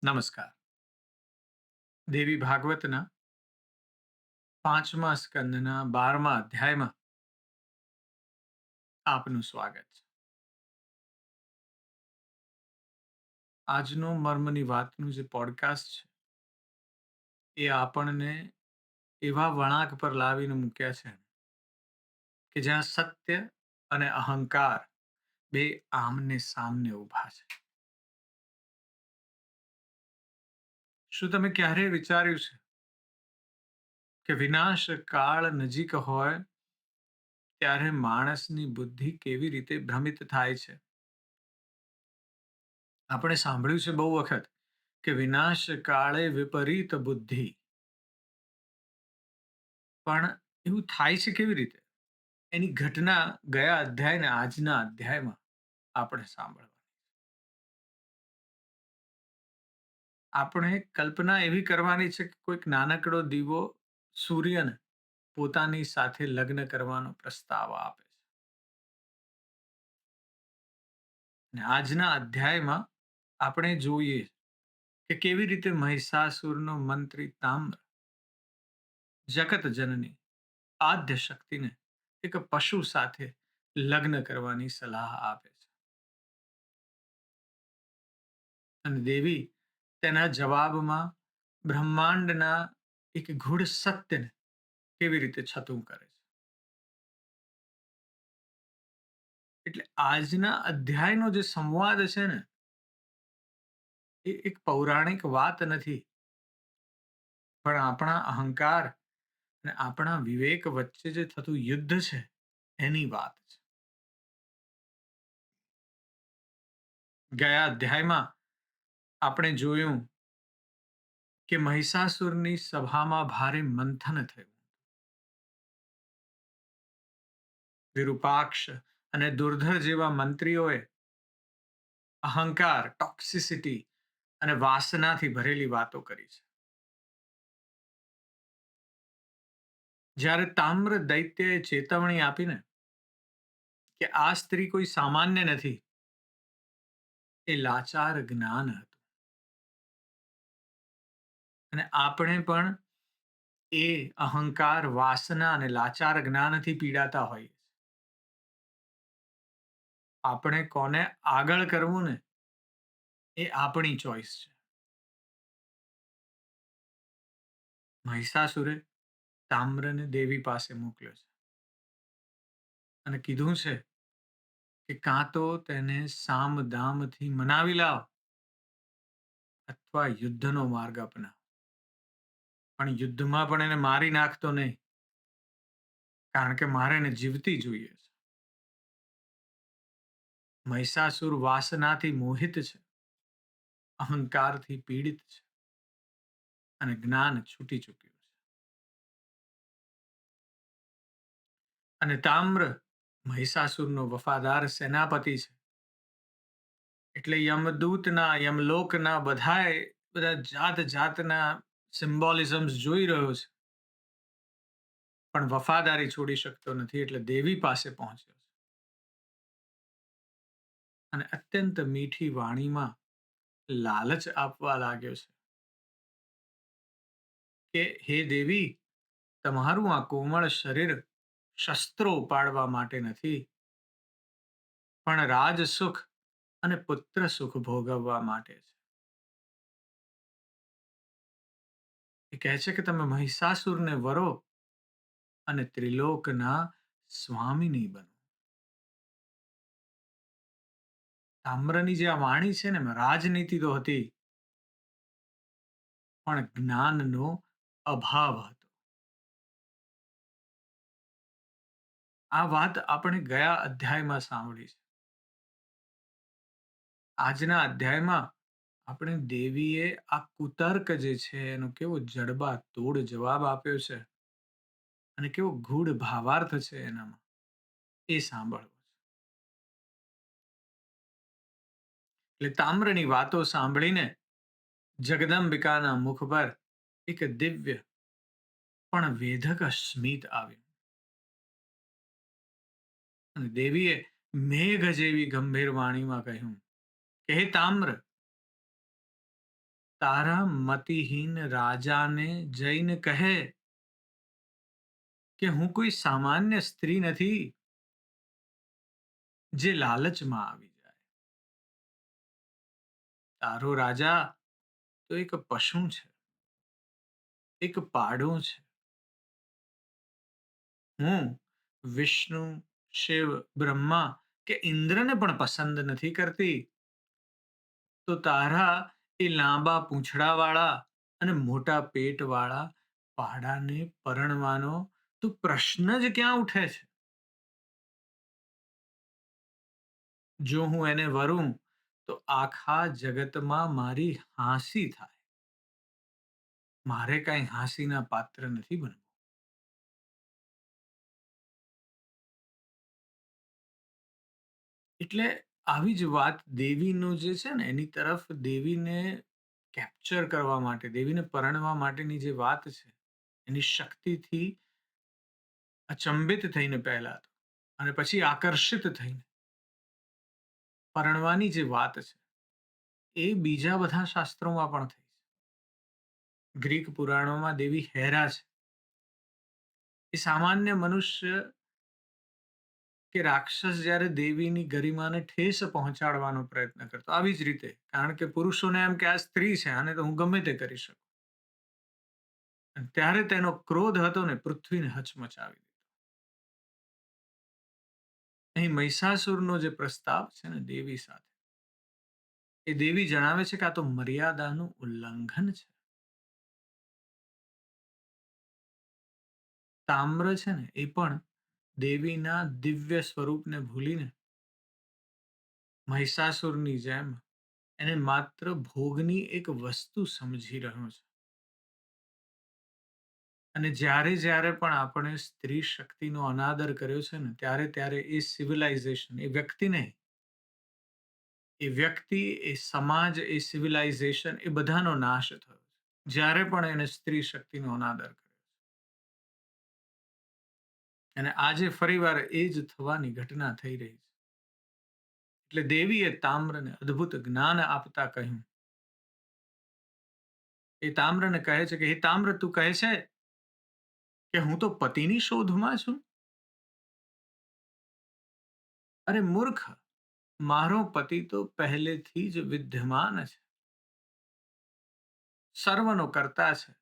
નમસ્કાર. દેવી ભાગવતના 5મા સ્કંદના 12મા અધ્યાયમાં આપનું સ્વાગત છે. આજનું મર્મની વાતનું જે પોડકાસ્ટ છે એ આપણને એવા વળાંક પર લાવીને મૂક્યા છે કે જ્યાં સત્ય અને અહંકાર બે આમને સામને ઊભા છે. શું તમે ક્યારેય વિચાર્યું છે કે વિનાશ કાળ નજીક હોય ત્યારે માણસની બુદ્ધિ કેવી રીતે ભ્રમિત થાય છે? આપણે સાંભળ્યું છે બહુ વખત કે વિનાશ કાળે વિપરીત બુદ્ધિ. પણ એવું થાય છે કેવી રીતે? એની ઘટના ગયા અધ્યાય ને આજના અધ્યાયમાં આપણે સાંભળવા. આપણે કલ્પના એવી કરવાની છે કે કોઈક નાનકડો દીવો સૂર્યને પોતાની સાથે લગ્ન કરવાનો પ્રસ્તાવ આપે છે. અને આજના અધ્યાયમાં આપણે જોઈએ કે કેવી રીતે મહિષાસુરનો મંત્રી તામ્ર જગત જનની આદ્ય શક્તિને એક પશુ સાથે લગ્ન કરવાની સલાહ આપે છે. અને દેવી તેના જવાબમાં બ્રહ્માંડના એક ગૂઢ સત્યને કેવી રીતે છતું કરે છે. એટલે આજના અધ્યાયનો જે સંવાદ છે ને એ એક પૌરાણિક વાત નથી, પણ આપણા અહંકાર અને આપણા વિવેક વચ્ચે જે થતું યુદ્ધ છે એની વાત છે. ગયા અધ્યાયમાં આપણે જોયું કે મહિષાસુરની સભામાં ભારે મંથન થયું. વિરૂપાક્ષ અને દુર્ધર જેવા મંત્રીઓએ અહંકાર, ટોક્સિસિટી અને વાસનાથી ભરેલી વાતો કરી છે. જ્યારે તામ્ર દૈત્યએ ચેતવણી આપીને કે આ સ્ત્રી કોઈ સામાન્ય નથી, એ લાચાર જ્ઞાન હતું. અને આપણે પણ એ અહંકાર, વાસના અને લાચાર જ્ઞાનથી પીડાતા હોઈએ. આપણે કોને આગળ કરવું ને એ આપણી ચોઈસ છે. મહિષાસુરે તામ્રને દેવી પાસે મોકલ્યો છે અને કીધું છે કે કાં તો તેને સામ દામથી મનાવી લાવ અથવા યુદ્ધનો માર્ગ અપનાવ. પણ યુદ્ધમાં પણ એને મારી નાખતો નહીં, કારણ કે મારે એને જીવતી જોઈએ છે. મહિષાસુર વાસનાથી મોહિત છે, અહંકારથી પીડિત છે અને જ્ઞાન છૂટી ચૂક્યું છે. અને તામ્ર મહિષાસુરનો વફાદાર સેનાપતિ છે. એટલે યમદૂતના, યમલોકના બધા જાત જાતના સિમ્બોલિઝમ્સ જોઈ રહ્યો છે, પણ વફાદારી છોડી શકતો નથી. એટલે દેવી પાસે પહોંચ્યો છે અને અત્યંત મીઠી વાણીમાં લાલચ આપવા લાગ્યો છે કે હે દેવી, તમારું આ કોમળ શરીર શસ્ત્રો ઉપાડવા માટે નથી, પણ રાજ સુખ અને પુત્ર સુખ ભોગવવા માટે છે. એ કહે છે કે તમે મહિષાસુરને વરો અને ત્રિલોકના સ્વામીની બનો. તામ્રની જે આ વાણી છે ને રાજનીતિ તો હતી, પણ જ્ઞાનનો અભાવ હતો. આ વાત આપણે ગયા અધ્યાયમાં સાંભળી છે. આજના અધ્યાયમાં આપણે દેવીએ આ કુતર્ક જે છે એનો કેવો જડબા તોડ જવાબ આપ્યો છે અને કેવો ગૂઢ ભાવાર્થ છે એનામાં, એ સાંભળવો છે. એટલે તામ્રની વાતો સાંભળીને જગદંબિકાના મુખ પર એક દિવ્ય પણ વેધક સ્મિત આવ્યું અને દેવીએ મેઘ જેવી ગંભીર વાણીમાં કહ્યું કે હે તામ્ર, તારા મતિહીન રાજાને જઈને કહે કે હું કોઈ સામાન્ય સ્ત્રી નથી જે લાલચમાં આવી જાય. તારો રાજા તો એક પશુ છે, એક પાડો છે. હું વિષ્ણુ, શિવ, બ્રહ્મા કે ઇન્દ્રને પણ પસંદ નથી કરતી, તો તારા એ લાંબા પૂંછડાવાળા અને મોટા પેટવાળા પાડાને પરણવાનો તો પ્રશ્ન જ ક્યાં ઉઠે છે? જો હું એને વરું તો આખા જગતમાં મારી હાંસી થાય. મારે કાંઈ હાંસીના પાત્ર નથી બનવું. એટલે આવી જ વાત દેવીનો જે છે ને એની તરફ દેવીને કેપ્ચર કરવા માટે, દેવીને પરણવા માટેની જે વાત છે, એની શક્તિથી અચંબિત થઈને પહેલા તો અને પછી આકર્ષિત થઈને પરણવાની જે વાત છે, એ બીજા બધા શાસ્ત્રોમાં પણ થઈ છે. ગ્રીક પુરાણોમાં દેવી હેરા છે. એ સામાન્ય મનુષ્ય કે રાક્ષસ જ્યારે દેવીની ગરિમાને ઠેસ પહોંચાડવાનો પ્રયત્ન કરતો, આવી જ રીતે, કારણ કે પુરુષોને એમ કે આ સ્ત્રી છે, આને તો હું ગમે તે કરી શકું. અને ત્યારે તેનો ક્રોધ હતો ને પૃથ્વીને હચમચાવી દીધો. અહીં મહિષાસુરનો જે પ્રસ્તાવ છે ને દેવી સાથે, એ દેવી જણાવે છે કે આ તો મર્યાદાનું ઉલ્લંઘન છે. તામ્ર છે ને એ પણ દેવીના દિવ્ય સ્વરૂપને ભૂલીને મહિષાસુરની જેમ એને માત્ર ભોગની એક વસ્તુ સમજી રહ્યો છે. અને જ્યારે જ્યારે પણ આપણે સ્ત્રી શક્તિનો અનાદર કર્યો છે ને, ત્યારે ત્યારે એ સિવિલાઇઝેશન, એ વ્યક્તિ નહીં, એ વ્યક્તિ, એ સમાજ, એ સિવિલાઇઝેશન, એ બધાનો નાશ થયો છે. જ્યારે પણ એને સ્ત્રી શક્તિનો અનાદર કર્યો છે. અને આજે ફરીવાર એ જ થવાની ઘટના થઈ રહી છે. એટલે દેવીએ તામ્રને અદ્ભુત જ્ઞાન આપતા કહ્યું. એ તામ્રને કહે છે કે હે તામ્ર, તું કહે છે કે હું તો પતિની શોધમાં છું? અરે મૂર્ખ, મારો પતિ તો પહેલેથી જ વિદ્યમાન છે, સર્વનો કરતા છે,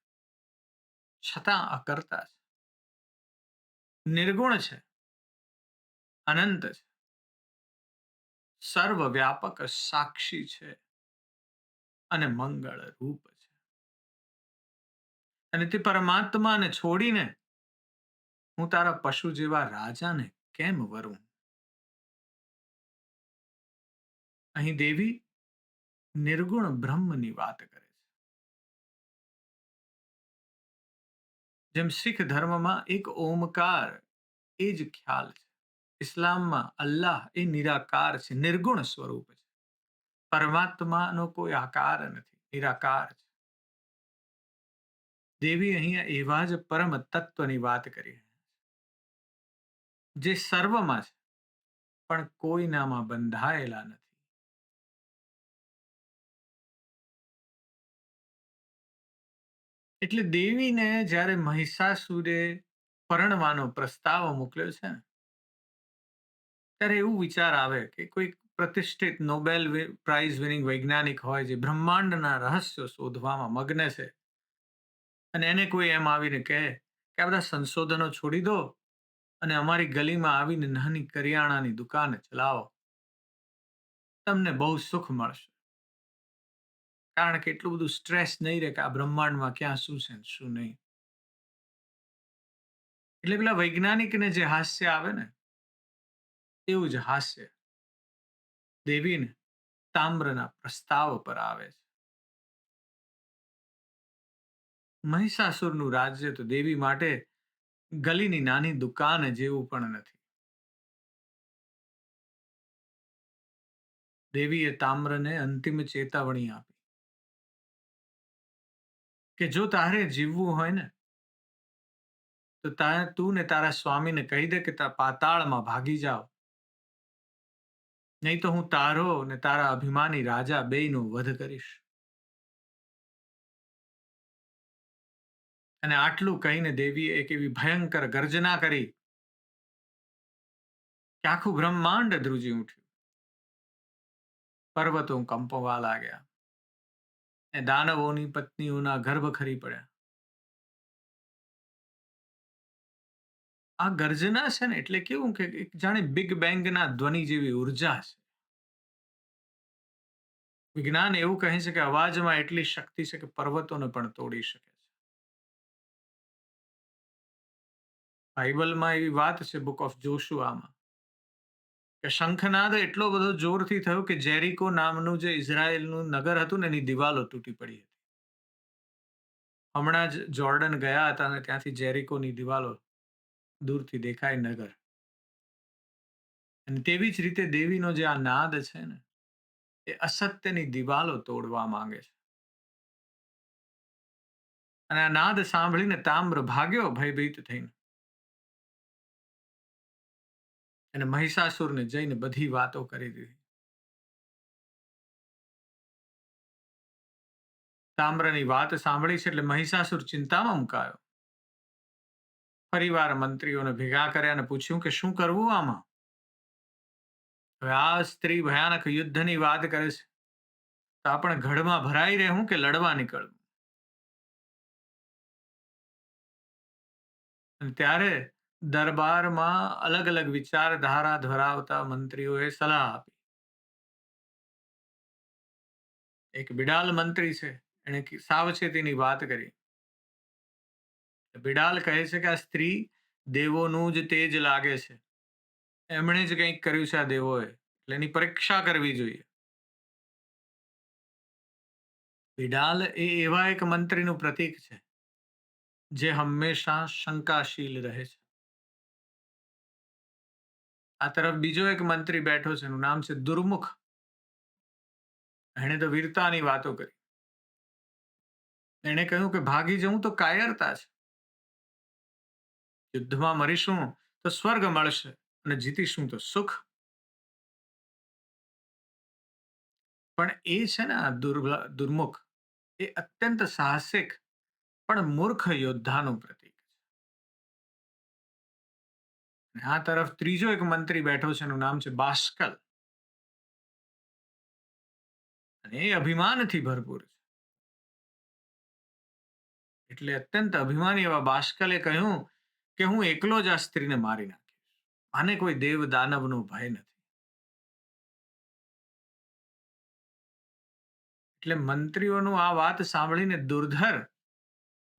છતાં અકર્તા છે, નિર્ગુણ છે, અનંત છે, સર્વવ્યાપક સાક્ષી છે અને મંગળ રૂપ છે. અને તે પરમાત્માને છોડીને હું તારા પશુ જેવા રાજાને કેમ વરું? અહીં દેવી નિર્ગુણ બ્રહ્મની વાત કરે છે. જેમ શીખ ધર્મમાં એક ઓમકાર એ જ ખ્યાલ છે, ઇસ્લામમાં અલ્લાહ એ નિરાકાર છે, નિર્ગુણ સ્વરૂપ છે. પરમાત્માનો કોઈ આકાર નથી, નિરાકાર છે. દેવી અહીંયા એવા જ પરમ તત્વની વાત કરી, જે સર્વમાં છે પણ કોઈનામાં બંધાયેલા નથી. એટલે દેવીને જ્યારે મહિષાસુરે પરણવાનો પ્રસ્તાવ મોકલ્યો છે ને, ત્યારે એવું વિચાર આવે કે કોઈ પ્રતિષ્ઠિત નોબેલ પ્રાઇઝ વિનિંગ વૈજ્ઞાનિક હોય, જે બ્રહ્માંડના રહસ્યો શોધવામાં મગ્ન છે, અને એને કોઈ એમ આવીને કહે કે આ બધા સંશોધનો છોડી દો અને અમારી ગલીમાં આવીને નાની કરિયાણાની દુકાન ચલાવો, તમને બહુ સુખ મળશે. કારણ કે એટલું બધું સ્ટ્રેસ નહીં રહે કે આ બ્રહ્માંડમાં ક્યાં શું છે શું નહીં. એટલે પેલા વૈજ્ઞાનિકને જે હાસ્ય આવે ને, એવું જ હાસ્ય દેવીને તામ્રના પ્રસ્તાવ પર આવે છે. મહિષાસુરનું રાજ્ય તો દેવી માટે ગલીની નાની દુકાન જેવું પણ નથી. દેવીએ તામ્રને અંતિમ ચેતવણી આપી કે જો તારે જીવવું હોય ને, તો તું ને તારા સ્વામીને કહી દે કે પાતાળમાં ભાગી જાઓ, નહીં તો હું તારો ને તારા અભિમાની રાજા બેયનો વધ કરીશ. અને આટલું કહીને દેવીએ એક એવી ભયંકર ગર્જના કરી કે આખું બ્રહ્માંડ ધ્રુજી ઉઠ્યું. પર્વતો કંપવા લાગ્યા. એ દાનવોની પત્નીઓના ગર્ભ ખરી પડ્યા. આ ગર્જના છે ને એટલે કેવું કે એક જાણે બિગ બેંગના ધ્વનિ જેવી ઉર્જા છે. વિજ્ઞાન એવું કહે છે કે અવાજમાં એટલી શક્તિ છે કે પર્વતોને પણ તોડી શકે છે. બાઇબલમાં એવી વાત છે બુક ઓફ જોશુઆમાં કે શંખનાદ એટલો બધો જોરથી થયો કે જેરિકો નામનું જે ઇઝરાયેલનું નગર હતું ને એની દિવાલો તૂટી પડી હતી. હમણાં જ જોર્ડન ગયા હતા અને ત્યાંથી જેરિકોની દિવાલો દૂરથી દેખાય નગર. અને તેવી જ રીતે દેવીનો જે આ નાદ છે ને એ અસત્યની દિવાલો તોડવા માંગે છે. અને આ નાદ સાંભળીને તામ્ર ભાગ્યો ભયભીત થઈને. અને મહિષાસુરને જઈને બધી વાતો કરી દીધી. તામ્રની વાત સાંભળી છે એટલે મહિષાસુર ચિંતામાં મુકાયો. ફરીવાર મંત્રીઓને ભેગા કર્યા અને પૂછ્યું કે શું કરવું આમાં. હવે આ સ્ત્રી ભયાનક યુદ્ધની વાત કરે છે તો આપણે ઘડમાં ભરાઈ રહેવું કે લડવા નીકળવું. અને ત્યારે દરબારમાં અલગ અલગ વિચારધારા ધરાવતા મંત્રીઓએ સલાહ આપી. એક બિડાલ મંત્રી છે એને સાવચેતીની વાત કરી. બિડાલ કહે છે કે આ સ્ત્રી દેવોનું જ તેજ લાગે છે. એમણે જ કંઈક કર્યું છે આ દેવોએ એટલે એની પરીક્ષા કરવી જોઈએ. બિડાલ એ એવા એક મંત્રીનું પ્રતીક છે જે હંમેશા શંકાશીલ રહે છે. આ તરફ બીજો એક મંત્રી બેઠો છે એનું નામ છે દુર્મુખ. એણે તો વીરતાની વાતો કરી. એણે કહ્યું કે ભાગી જવું તો કાયરતા છે. યુદ્ધમાં મરીશું તો સ્વર્ગ મળશે અને જીતીશું તો સુખ. પણ એ છે ને આ દુર્મુખ એ અત્યંત સાહસિક પણ મૂર્ખ યોદ્ધાનું પ્રતીક છે. અને આ તરફ ત્રીજો એક મંત્રી બેઠો છે એનું નામ છે બાષ્કલ. અને એ અભિમાનથી ભરપૂર છે. એટલે અત્યંત અભિમાની એવા બાષ્કલે કહ્યું કે હું એકલો જ આ સ્ત્રીને મારી નાખીશ. આને કોઈ દેવ દાનવનો ભય નથી. એટલે મંત્રીઓનું આ વાત સાંભળીને દુર્ધર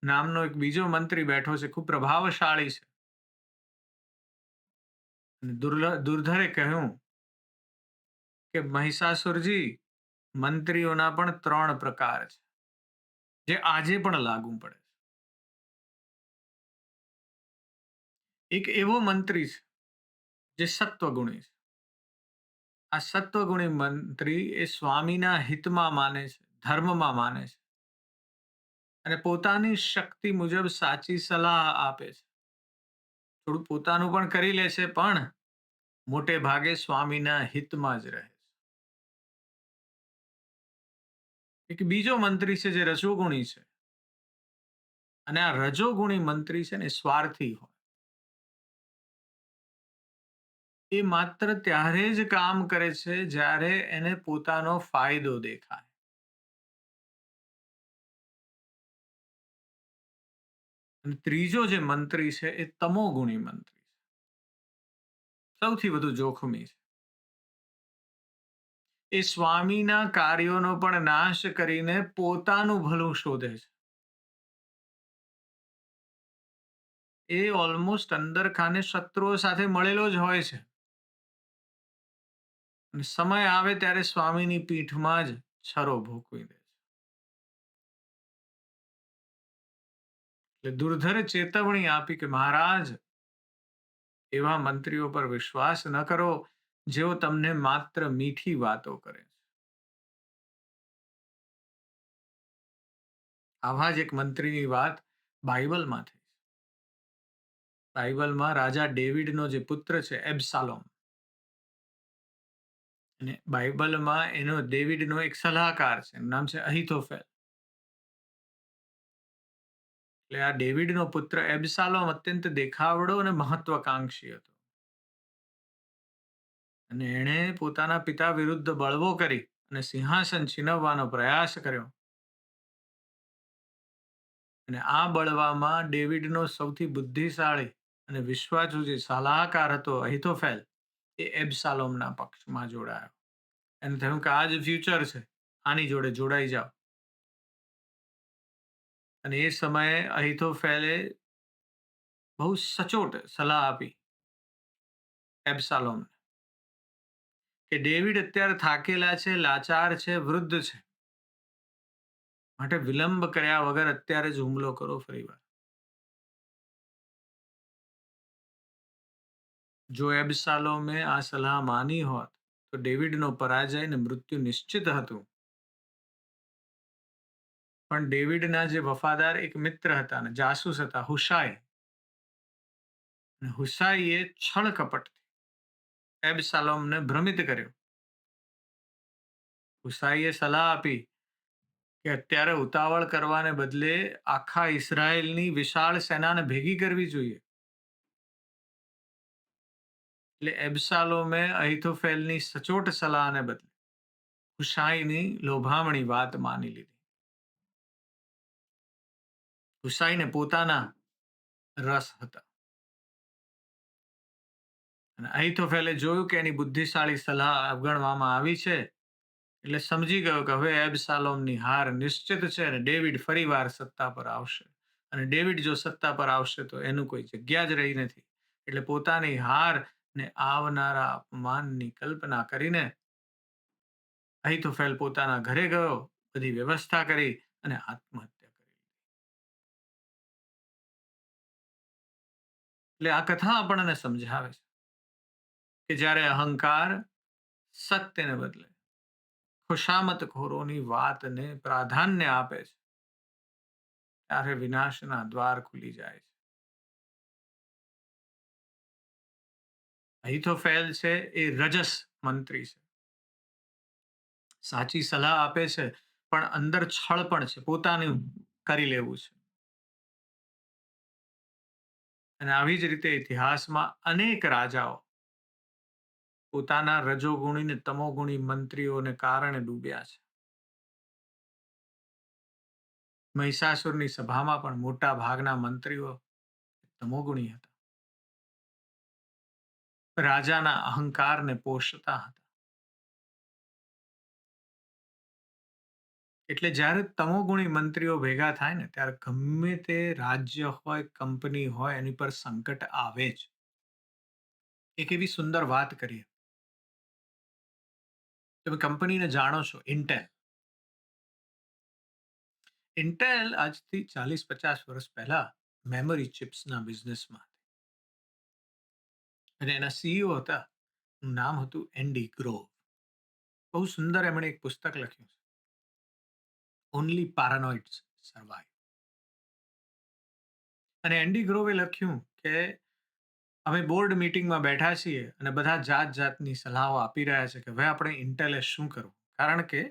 નામનો એક બીજો મંત્રી બેઠો છે ખૂબ પ્રભાવશાળી છે. અને દુર્ધરે કહ્યું કે મહિષાસુરજી મંત્રીઓના પણ 3 પ્રકાર છે જે આજે પણ લાગુ પડે છે. એક એવો મંત્રી છે જે સત્વગુણી છે. આ સત્વગુણી મંત્રી એ સ્વામીના હિતમાં માને છે, ધર્મમાં માને છે અને પોતાની શક્તિ મુજબ સાચી સલાહ આપે છે. થોડું પોતાનું પણ કરી લે છે પણ મોટે ભાગે સ્વામીના હિતમાં જ રહે છે. એક બીજો મંત્રી છે જે રજોગુણી છે. અને આ રજોગુણી મંત્રી છે ને સ્વાર્થી હોય. એ માત્ર ત્યારે જ કામ કરે છે જ્યારે એને પોતાનો ફાયદો દેખાય. અને ત્રીજો જે મંત્રી છે એ તમોગુણી મંત્રી છે. સૌથી વધુ જોખમી છે. એ સ્વામીના કાર્યોનો પણ નાશ કરીને પોતાનું ભલું શોધે છે. એ ઓલમોસ્ટ અંદર ખાને શત્રુઓ સાથે મળેલો જ હોય છે. અને સમય આવે ત્યારે સ્વામીની પીઠમાં જ છરો ભોંકવી દે છે. એટલે દુર્ધરે ચેતવણી આપી કે મહારાજ એવા મંત્રીઓ પર વિશ્વાસ ન કરો જેઓ તમને માત્ર મીઠી વાતો કરે છે. આવા જ એક મંત્રીની વાત બાઇબલમાં થઈ. બાઇબલમાં રાજા ડેવિડનો જે પુત્ર છે એબ્સાલોમ. અને બાઇબલમાં એનો ડેવિડનો એક સલાહકાર છે એનું નામ છે અહીથોફેલ. એટલે આ ડેવિડનો પુત્ર એબ્સાલોમ અત્યંત દેખાવડો અને મહત્વાકાંક્ષી હતો અને એણે પોતાના પિતા વિરુદ્ધ બળવો કરી અને સિંહાસન છીનવવાનો પ્રયાસ કર્યો અને આ બળવામાં ડેવિડનો સૌથી બુદ્ધિશાળી અને વિશ્વાસુ જે સલાહકાર હતો અહિતોફેલ એ એબ્સાલોમના પક્ષમાં જોડાયો. એને થયું કે આ જ ફ્યુચર છે, આની જોડે જોડાઈ જાઓ. અને એ સમયે અહિતોફેલે બહુ સચોટ સલાહ આપી એબ્સાલોમને કે ડેવિડ અત્યારે થાકેલા છે, લાચાર છે, વૃદ્ધ છે, માટે વિલંબ કર્યા વગર અત્યારે જ હુમલો કરો ફરીવાર. જો એબ્સાલોમે આ સલાહ માની હોત તો ડેવિડનો પરાજય અને મૃત્યુ નિશ્ચિત હતું. પણ ડેવિડના જે વફાદાર એક મિત્ર હતા અને જાસૂસ હતા હુશાઈ, અને હુશાઈએ છળ કપટથી એબ્સાલોમને ભ્રમિત કર્યો. હુશાઈએ સલાહ આપી કે અત્યારે ઉતાવળ કરવાને બદલે આખા ઇઝરાયેલની વિશાળ સેનાને ભેગી કરવી જોઈએ. એટલે એબ્સાલોમે અહિતોફેલની સચોટ સલાહને બદલે હુશાઈની લોભામણી વાત માની લીધી. હુશાઈને પોતાના રસ હતા અને અહિતોફેલે જોયું કે એની બુદ્ધિશાળી સલાહ અવગણવામાં આવી છે, એટલે સમજી ગયો કે હવે એબ્સાલોમની હાર નિશ્ચિત છે અને ડેવિડ ફરીવાર સત્તા પર આવશે. અને ડેવિડ જો સત્તા પર આવશે તો એનું કોઈ જગ્યા જ રહી નથી. એટલે પોતાની હાર ને આવનારા અપમાનની કલ્પના કરીને અહિતોફેલ પોતાના ઘરે ગયો, બધી વ્યવસ્થા કરી અને આત્મહત્યા કરી. એટલે આ કથા આપણને સમજાવે છે કે જ્યારે અહંકાર સત્યને બદલે ખુશામતખોરોની વાતને પ્રાધાન્ય આપે છે, ત્યારે વિનાશના દ્વાર ખુલી જાય છે. અહિતોફેલ છે એ રજસ મંત્રી છે, સાચી સલાહ આપે છે પણ અંદર છળ પણ છે, પોતાનું કરી લેવું છે. અને આવી જ રીતે ઇતિહાસમાં અનેક રાજાઓ પોતાના રજોગુણી ને તમોગુણી મંત્રીઓને કારણે ડૂબ્યા છે. મહિષાસુરની સભામાં પણ મોટા ભાગના મંત્રીઓ તમોગુણી હતા, રાજાના અહંકારને પોષતા હતા. એટલે જ્યારે તમોગુણી મંત્રીઓ ભેગા થાય ને ત્યારે ગમે તે રાજ્ય હોય, કંપની હોય, એની પર સંકટ આવે જ. એક એવી સુંદર વાત કરીએ. તમે કંપનીને જાણો છો, ઇન્ટેલ. ઇન્ટેલ આજથી 40-50 વર્ષ પહેલા મેમરી ચિપ્સના બિઝનેસમાં હતી અને એના સીઈઓ હતા, નામ હતું એન્ડી ગ્રોવ. બહુ સુંદર એમણે એક પુસ્તક લખ્યું છે, ઓનલી પેરાનોઇડ્સ સર્વાઈવ. અને એન્ડી ગ્રોવે લખ્યું કે અમે બોર્ડ મીટિંગમાં બેઠા છીએ અને બધા જાત જાતની સલાહો આપી રહ્યા છે કે હવે આપણે ઇન્ટેલે શું કરવું, કારણ કે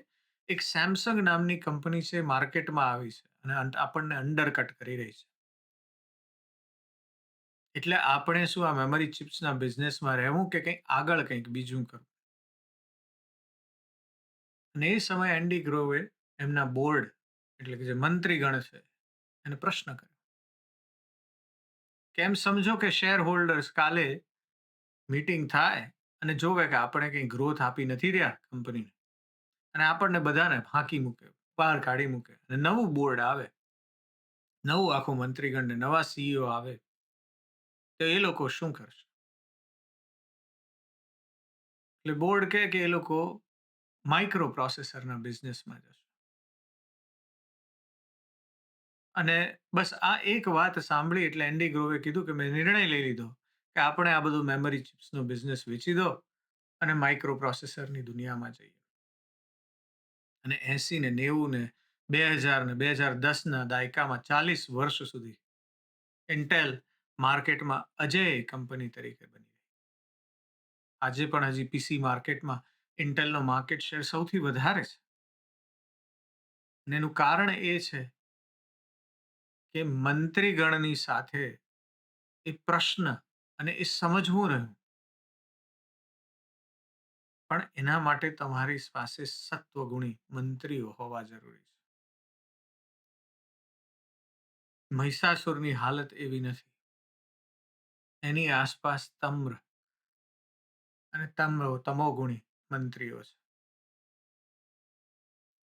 એક સેમસંગ નામની કંપની છે, માર્કેટમાં આવી છે અને આપણને અંડરકટ કરી રહી છે. એટલે આપણે શું આ મેમરી ચિપ્સના બિઝનેસમાં રહેવું કે કંઈક આગળ કંઈક બીજું કરવું. અને એ સમયે એન્ડી ગ્રોવે એમના બોર્ડ એટલે કે જે મંત્રીગણ છે એને પ્રશ્ન કર્યો કે એમ સમજો કે શેર હોલ્ડર્સ કાલે મીટિંગ થાય અને જોવે કે આપણે કંઈ ગ્રોથ આપી નથી રહ્યા કંપનીને, અને આપણને બધાને ફાંકી મૂકે, બહાર કાઢી મૂકે અને નવું બોર્ડ આવે, નવું આખું મંત્રીગણ ને નવા સીઈઓ આવે, તો એ લોકો શું કરશે? એટલે બોર્ડ કહે કે એ લોકો માઇક્રો પ્રોસેસરના બિઝનેસમાં જશે. અને બસ આ એક વાત સાંભળી એટલે એન્ડી ગ્રોવે કીધું કે મેં નિર્ણય લઈ લીધો કે આપણે આ બધું મેમરી ચિપ્સનો બિઝનેસ વેચી દો અને માઇક્રો પ્રોસેસરની દુનિયામાં જઈએ. અને 80 ને 90 ને 2000 ને 2010ના દાયકામાં 40 વર્ષ સુધી ઇન્ટેલ માર્કેટમાં અજેય કંપની તરીકે બની રહી. આજે પણ હજી પીસી માર્કેટમાં ઇન્ટેલનો માર્કેટ શેર સૌથી વધારે છે. અને એનું કારણ એ છે કે મંત્રીગણની સાથે એ પ્રશ્ન અને એ સમજવું રહ્યું. પણ એના માટે તમારી પાસે સત્વગુણી મંત્રીઓ હોવા જરૂરી છે. મહિષાસુરની હાલત એવી નથી. એની આસપાસ તમ્ર અને તમોગુણી મંત્રીઓ છે.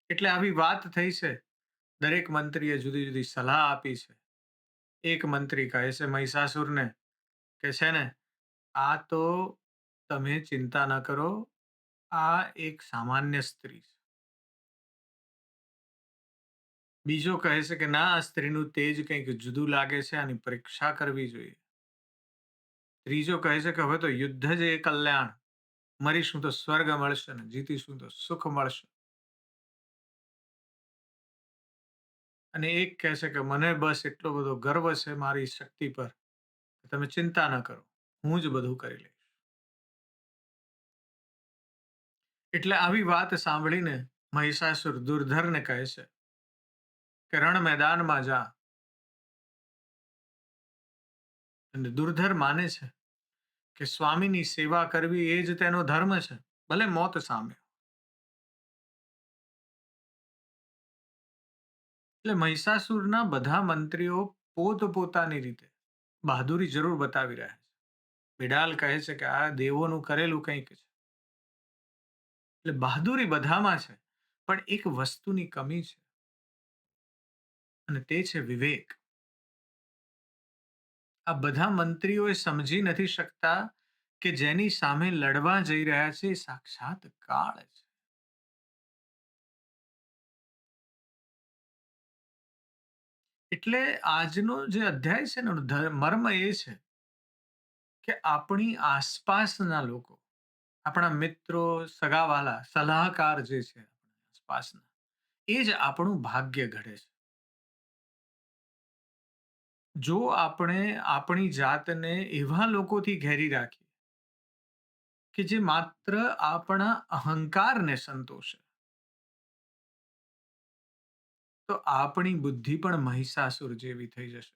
એટલે આવી વાત થઈ છે. દરેક મંત્રીએ જુદી જુદી સલાહ આપી છે. એક મંત્રી કહે છે મહિષાસુરને કે છે ને, આ તો તમે ચિંતા ન કરો, આ એક સામાન્ય સ્ત્રી છે. બીજો કહે છે કે ના, આ સ્ત્રીનું તેજ કંઈક જુદું લાગે છે, આની પરીક્ષા કરવી જોઈએ. ત્રીજો કહે છે કે હવે તો યુદ્ધ જ એ કલ્યાણ, મરીશું તો સ્વર્ગ મળશે ને જીતીશું તો સુખ મળશે. અને એક કહે છે કે મને બસ એટલો બધો ગર્વ છે મારી શક્તિ પર, તમે ચિંતા ન કરો, હું જ બધું કરી લઈશ. એટલે આવી વાત સાંભળીને મહિષાસુર દુર્ધરને કહે છે કે રણ મેદાનમાં જા. અને દુર્ધર માને છે કે સ્વામીની સેવા કરવી એ જ તેનો ધર્મ છે, ભલે મોત સામે. એટલે મહિષાસુરના બધા મંત્રીઓ પોતપોતાની રીતે બહાદુરી જરૂર બતાવી રહ્યા છે. બિડાલ કહે છે કે આ દેવોનું કરેલું કંઈક છે. એટલે બહાદુરી બધામાં છે, પણ એક વસ્તુની કમી છે અને તે છે વિવેક. આ બધા મંત્રીઓ એ સમજી નથી શકતા કે જેની સામે લડવા જઈ રહ્યા છે એ સાક્ષાત કાળ છે. એટલે આજનો જે અધ્યાય છે ને એનો મર્મ એ છે કે આપણી આસપાસના લોકો, આપણા મિત્રો, સગાવાલા, સલાહકાર જે છે આસપાસના, એ જ આપણું ભાગ્ય ઘડે છે. જો આપણે આપણી જાતને એવા લોકોથી ઘેરી રાખીએ કે જે માત્ર આપણા અહંકારને સંતોષે, તો આપણી બુદ્ધિ પણ મહિષાસુર જેવી થઈ જશે.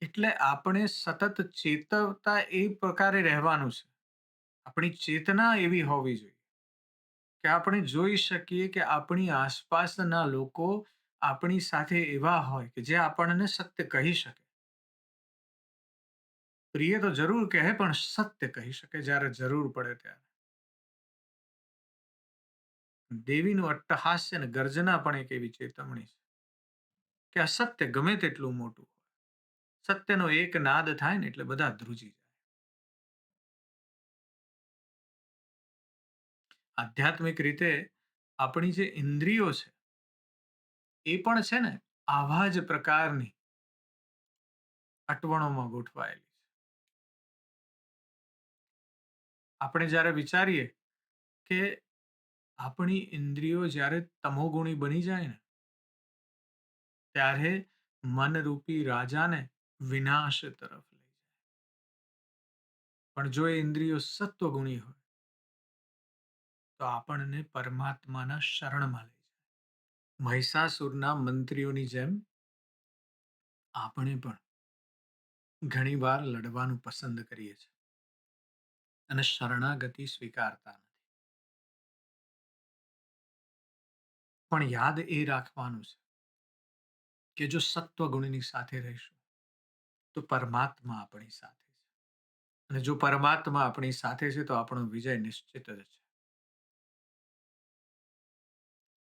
એટલે આપણે સતત ચેતવતા એ પ્રકારે રહેવાનું છે. આપણી ચેતના એવી હોવી જોઈએ કે આપણે જોઈ શકીએ કે આપણી આસપાસના લોકો આપણી સાથે એવા હોય કે જે આપણને સત્ય કહી શકે. પ્રિય તો જરૂર કહે, પણ સત્ય કહી શકે જ્યારે જરૂર પડે ત્યારે. દેવીનું અટ્ટહાસ્ય અને ગર્જના પણ એક એવી ચેતવણી છે કે અસત્ય ગમે તેટલું મોટું હોય, સત્યનો એક નાદ થાય ને એટલે બધા ધ્રુજી જાય. આધ્યાત્મિક રીતે આપણી જે ઇન્દ્રિયો છે એ પણ છે ને આવા જ પ્રકારની અટવણોમાં ગોઠવાયેલી છે. આપણે જ્યારે વિચારીએ કે આપણી ઇન્દ્રિયો જ્યારે તમોગુણી બની જાય ને, ત્યારે મનરૂપી રાજાને વિનાશ તરફ લઈ જાય. પણ જો એ ઇન્દ્રિયો સત્વગુણી હોય તો આપણને પરમાત્માના શરણમાં લઈ જાય. મહિષાસુરના મંત્રીઓની જેમ આપણે પણ ઘણીવાર લડવાનું પસંદ કરીએ છીએ અને શરણાગતિ સ્વીકારતા નથી. પણ યાદ એ રાખવાનું છે કે જો સત્વગુણની સાથે રહીશું તો પરમાત્મા આપણી સાથે છે. અને જો પરમાત્મા આપણી સાથે છે તો આપણો વિજય નિશ્ચિત જ છે.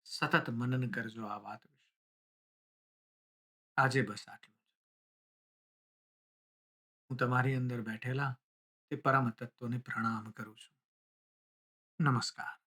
સતત મનન કરજો આ વાત વિશે. આજે બસ આટલું જ. હું તમારી અંદર બેઠેલા તે પરમ તત્વને પ્રણામ કરું છું. નમસ્કાર.